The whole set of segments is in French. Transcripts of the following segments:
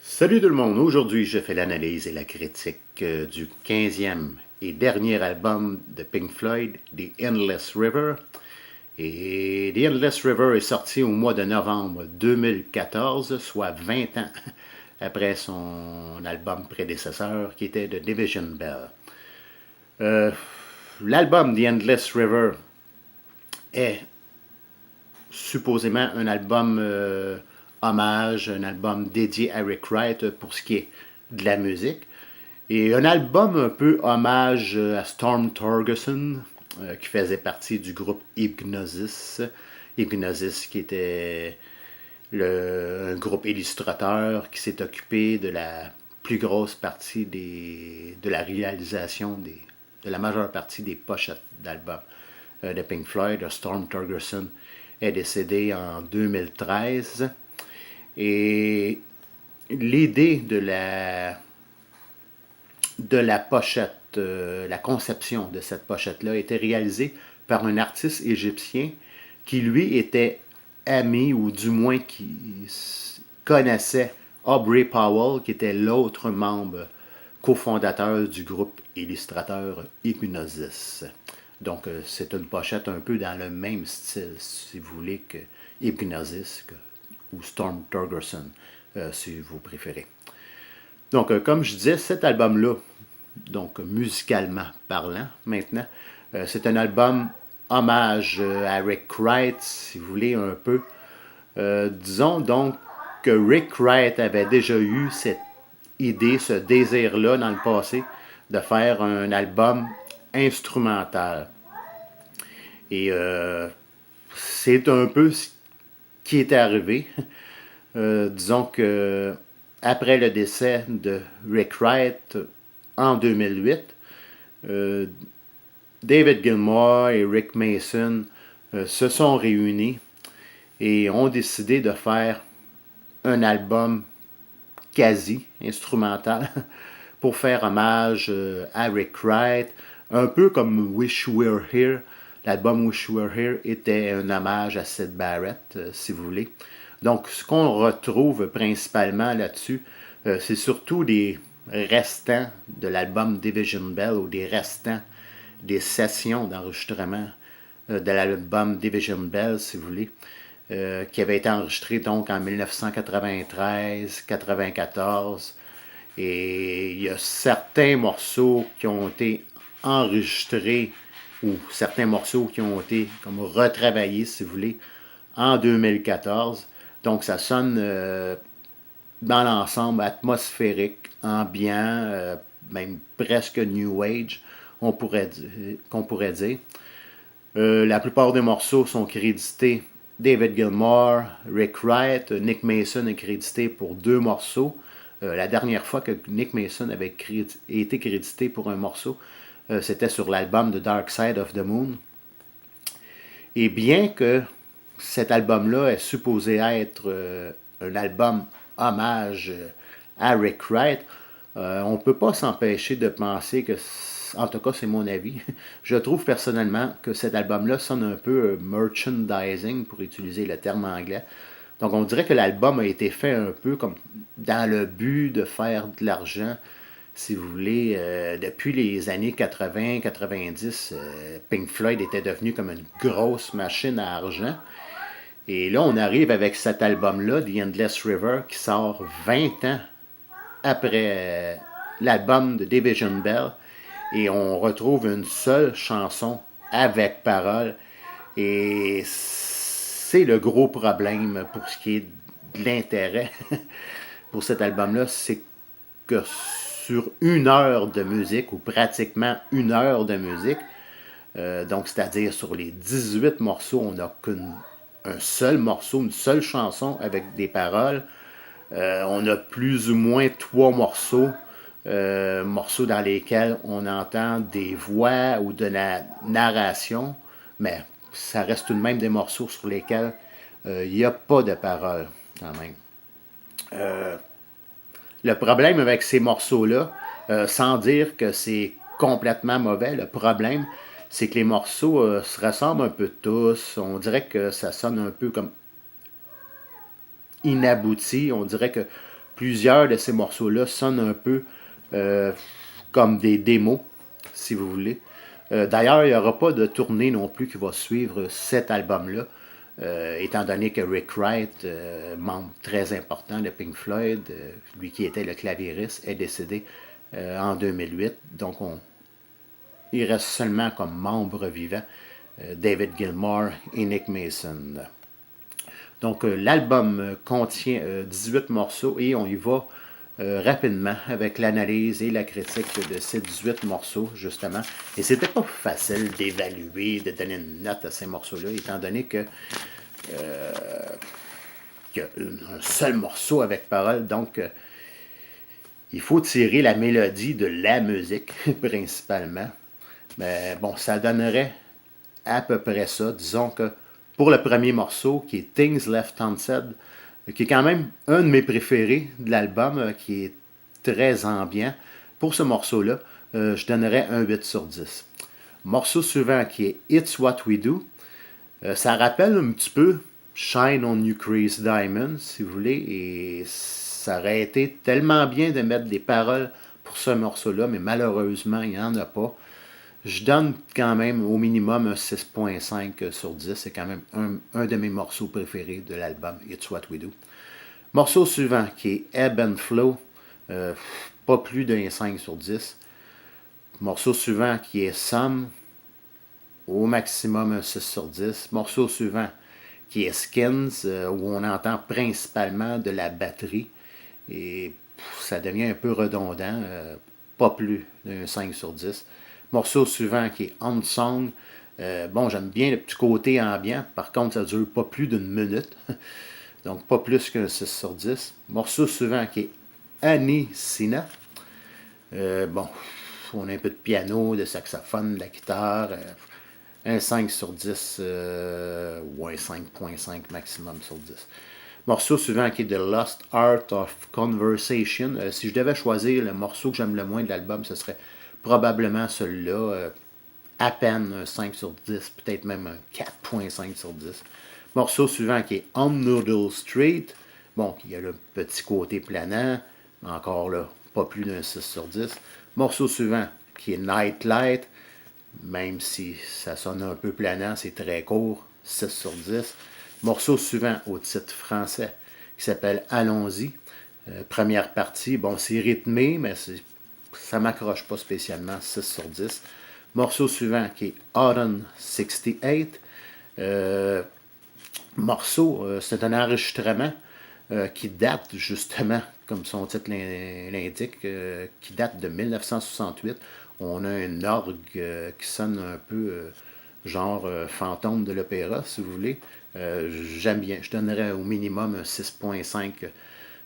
Salut tout le monde, aujourd'hui je fais l'analyse et la critique du 15e et dernier album de Pink Floyd, The Endless River. Et The Endless River est sorti au mois de novembre 2014, soit 20 ans après son album prédécesseur qui était The Division Bell. L'album The Endless River est supposément un album hommage, un album dédié à Rick Wright pour ce qui est de la musique. Et un album un peu hommage à Storm Thorgerson, qui faisait partie du groupe Hypnosis. Hypnosis qui était un groupe illustrateur qui s'est occupé de la plus grosse partie de la réalisation de la majeure partie des pochettes d'albums de Pink Floyd. Storm Thorgerson est décédé en 2013. Et l'idée de la pochette, la conception de cette pochette-là était réalisée par un artiste égyptien qui, lui, était ami, ou du moins qui connaissait Aubrey Powell, qui était l'autre membre cofondateur du groupe illustrateur Hypnosis. Donc, c'est une pochette un peu dans le même style, si vous voulez, que Hypnosis ou Storm Thorgerson, si vous préférez. Donc, comme je disais, cet album-là, donc musicalement parlant maintenant, c'est un album hommage à Rick Wright, si vous voulez, un peu. Disons donc que Rick Wright avait déjà eu cette idée, ce désir-là dans le passé, de faire un album instrumental. Et c'est un peu ce qui est arrivé. Disons que après le décès de Rick Wright en 2008, David Gilmour et Rick Mason se sont réunis et ont décidé de faire un album quasi instrumental pour faire hommage à Rick Wright, un peu comme Wish You Were Here. L'album Wish You Were Here était un hommage à Syd Barrett, si vous voulez. Donc, ce qu'on retrouve principalement là-dessus, c'est surtout des restants de l'album Division Bell, ou des restants des sessions d'enregistrement de l'album Division Bell, si vous voulez, qui avait été enregistré donc en 1993-94. Et il y a certains morceaux qui ont été enregistrés, ou certains morceaux qui ont été comme retravaillés, si vous voulez, en 2014. Donc, ça sonne dans l'ensemble atmosphérique, ambiant, même presque New Age, qu'on pourrait dire. La plupart des morceaux sont crédités David Gilmour, Rick Wright. Nick Mason est crédité pour 2 morceaux. La dernière fois que Nick Mason avait été crédité pour un morceau, c'était sur l'album The Dark Side of the Moon. Et bien que cet album-là est supposé être un album hommage à Rick Wright, on ne peut pas s'empêcher de penser que, en tout cas c'est mon avis, je trouve personnellement que cet album-là sonne un peu merchandising, pour utiliser le terme anglais. Donc on dirait que l'album a été fait un peu comme dans le but de faire de l'argent, si vous voulez. Depuis les années 80-90, Pink Floyd était devenu comme une grosse machine à argent. Et là, on arrive avec cet album-là, The Endless River, qui sort 20 ans après l'album de Division Bell. Et on retrouve une seule chanson avec paroles. Et c'est le gros problème pour ce qui est de l'intérêt pour cet album-là, c'est que sur 1 heure de musique, ou pratiquement 1 heure de musique, donc c'est-à-dire sur les 18 morceaux, on n'a qu'un seul morceau, une seule chanson avec des paroles. On a plus ou moins 3 morceaux, morceaux dans lesquels on entend des voix ou de la narration, mais ça reste tout de même des morceaux sur lesquels il n'y a pas de paroles, quand même. Le problème avec ces morceaux-là, sans dire que c'est complètement mauvais, le problème, c'est que les morceaux se ressemblent un peu tous. On dirait que ça sonne un peu comme inabouti. On dirait que Plusieurs de ces morceaux-là sonnent un peu comme des démos, si vous voulez. D'ailleurs, il n'y aura pas de tournée non plus qui va suivre cet album-là, étant donné que Rick Wright, membre très important de Pink Floyd, lui qui était le claviériste, est décédé en 2008. Donc, il reste seulement comme membre vivant David Gilmour et Nick Mason. Donc, l'album contient 18 morceaux et on y va rapidement avec l'analyse et la critique de ces 18 morceaux, justement. Et c'était pas facile d'évaluer, de donner une note à ces morceaux-là, étant donné que qu'il y a un seul morceau avec parole. Donc, il faut tirer la mélodie de la musique, principalement. Mais bon, ça donnerait à peu près ça. Disons que pour le premier morceau, qui est Things Left Unsaid, qui est quand même un de mes préférés de l'album, qui est très ambiant, pour ce morceau-là, je donnerais un 8 sur 10. Morceau suivant, qui est It's What We Do, ça rappelle un petit peu Shine on You Crazy Diamond, si vous voulez, et ça aurait été tellement bien de mettre des paroles pour ce morceau-là, mais malheureusement, il n'y en a pas. Je donne quand même au minimum un 6.5 sur 10. C'est quand même un de mes morceaux préférés de l'album It's What We Do. Morceau suivant qui est Ebb and Flow. Pas plus d'un 5 sur 10. Morceau suivant qui est Some. Au maximum un 6 sur 10. Morceau suivant qui est Skins, où on entend principalement de la batterie. Et ça devient un peu redondant. Pas plus d'un 5 sur 10. Morceau suivant qui est Unsung. Bon, j'aime bien le petit côté ambiant. Par contre, ça ne dure pas plus d'une minute. Donc, pas plus qu'un 6 sur 10. Morceau suivant qui est Annie Sina. Bon, on a un peu de piano, de saxophone, de la guitare. Un 5 sur 10 ou un 5.5 maximum sur 10. Morceau suivant qui est The Lost Art of Conversation. Si je devais choisir le morceau que j'aime le moins de l'album, ce serait probablement celui-là. À peine un 5 sur 10, peut-être même un 4.5 sur 10. Morceau suivant qui est On Noodle Street. Bon, il y a le petit côté planant. Encore là, pas plus d'un 6 sur 10. Morceau suivant qui est Night Light. Même si ça sonne un peu planant, c'est très court, 6 sur 10. Morceau suivant au titre français qui s'appelle Allons-y. Première partie, bon, c'est rythmé, mais ça ne m'accroche pas spécialement, 6 sur 10. Morceau suivant qui est Autumn 68. Morceau, c'est un enregistrement qui date justement, comme son titre l'indique, qui date de 1968. On a un orgue qui sonne un peu genre fantôme de l'opéra, si vous voulez. J'aime bien. Je donnerais au minimum un 6.5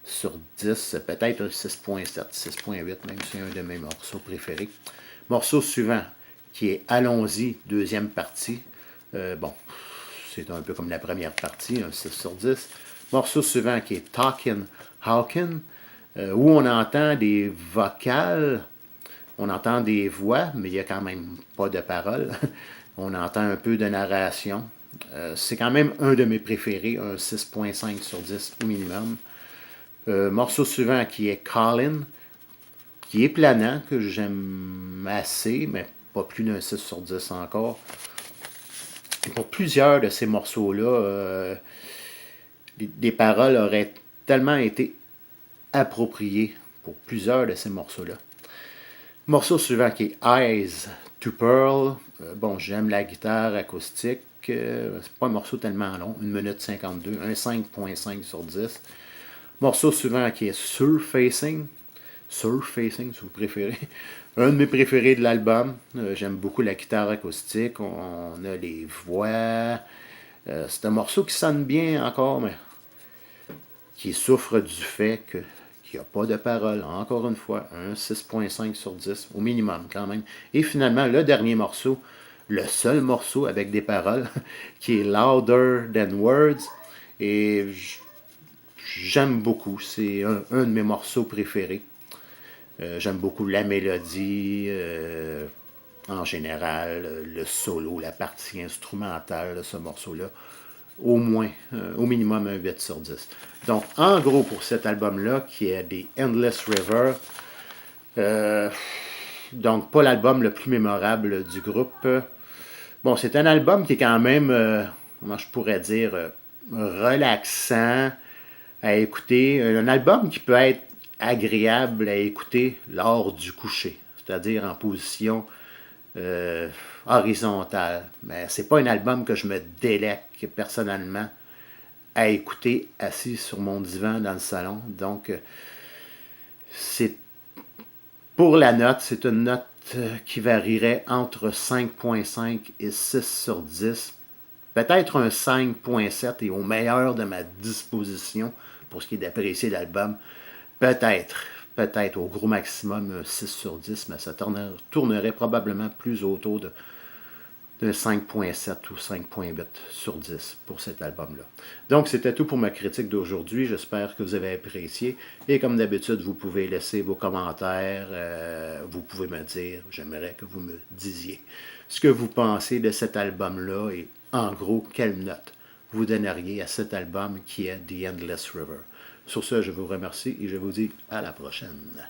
sur 10, peut-être un 6.7, 6.8, même si c'est un de mes morceaux préférés. Morceau suivant, qui est Allons-y, deuxième partie. Bon, c'est un peu comme la première partie, un 6 sur 10. Morceau suivant, qui est Talkin' Hawkin', où on entend des vocales, on entend des voix, mais il n'y a quand même pas de paroles. On entend un peu de narration. C'est quand même un de mes préférés, un 6.5 sur 10 au minimum. Morceau suivant qui est Colin, qui est planant, que j'aime assez, mais pas plus d'un 6 sur 10 encore. Et pour plusieurs de ces morceaux-là, les paroles auraient tellement été appropriées pour plusieurs de ces morceaux-là. Morceau suivant qui est Eyes to Pearl. Bon, j'aime la guitare acoustique. C'est pas un morceau tellement long, 1 minute 52, un 5.5 sur 10. Morceau suivant qui est Surfacing. Surfacing, si vous préférez. Un de mes préférés de l'album. J'aime beaucoup la guitare acoustique. On a les voix. C'est un morceau qui sonne bien encore, mais qui souffre du fait qu'il n'y a pas de paroles. Encore une fois, un 6.5 sur 10 au minimum quand même. Et finalement, le dernier morceau, le seul morceau avec des paroles, qui est Louder Than Words. Et j'aime beaucoup. C'est un de mes morceaux préférés. J'aime beaucoup la mélodie, en général, le solo, la partie instrumentale de ce morceau-là. au moins, au minimum un 8 sur 10. Donc, en gros, pour cet album-là, qui est des Endless River, donc pas l'album le plus mémorable du groupe. Bon, c'est un album qui est quand même, comment je pourrais dire, relaxant à écouter. Un album qui peut être agréable à écouter lors du coucher, c'est-à-dire en position horizontale. Mais c'est pas un album que je me délecte personnellement à écouter assis sur mon divan dans le salon. Donc, c'est pour la note, c'est une note qui varierait entre 5.5 et 6 sur 10. Peut-être un 5.7 et au meilleur de ma disposition pour ce qui est d'apprécier l'album. Peut-être au gros maximum un 6 sur 10, mais ça tournerait probablement plus autour de 5.7 ou 5.8 sur 10 pour cet album-là. Donc, c'était tout pour ma critique d'aujourd'hui. J'espère que vous avez apprécié. Et comme d'habitude, vous pouvez laisser vos commentaires. Vous pouvez me dire, j'aimerais que vous me disiez ce que vous pensez de cet album-là et en gros, quelle note vous donneriez à cet album qui est The Endless River. Sur ce, je vous remercie et je vous dis à la prochaine.